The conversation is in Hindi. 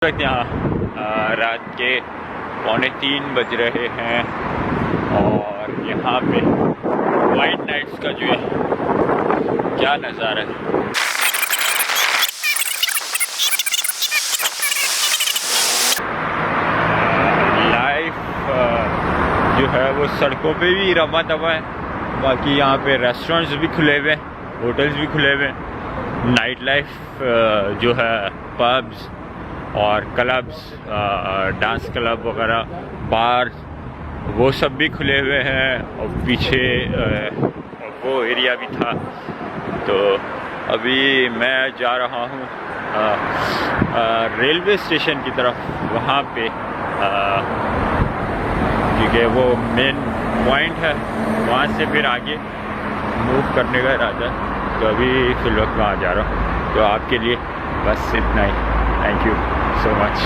यहाँ रात के 2:45 बज रहे हैं और यहाँ पे वाइट नाइट्स का जो है क्या नज़ारा है। लाइफ जो है वो सड़कों पे भी रमा दमा है, बाकी यहाँ पे रेस्टोरेंट्स भी खुले हुए हैं, होटल्स भी खुले हुए हैं। नाइट लाइफ जो है पब्स और क्लब्स, डांस क्लब वगैरह, बार, वो सब भी खुले हुए हैं। और पीछे वो एरिया भी था। तो अभी मैं जा रहा हूँ रेलवे स्टेशन की तरफ, वहाँ पे क्योंकि वो मेन पॉइंट है, वहाँ से फिर आगे मूव करने का इरादा है। तो अभी फिलहाल वहाँ जा रहा हूँ। तो आपके लिए बस इतना ही। Thank you so much.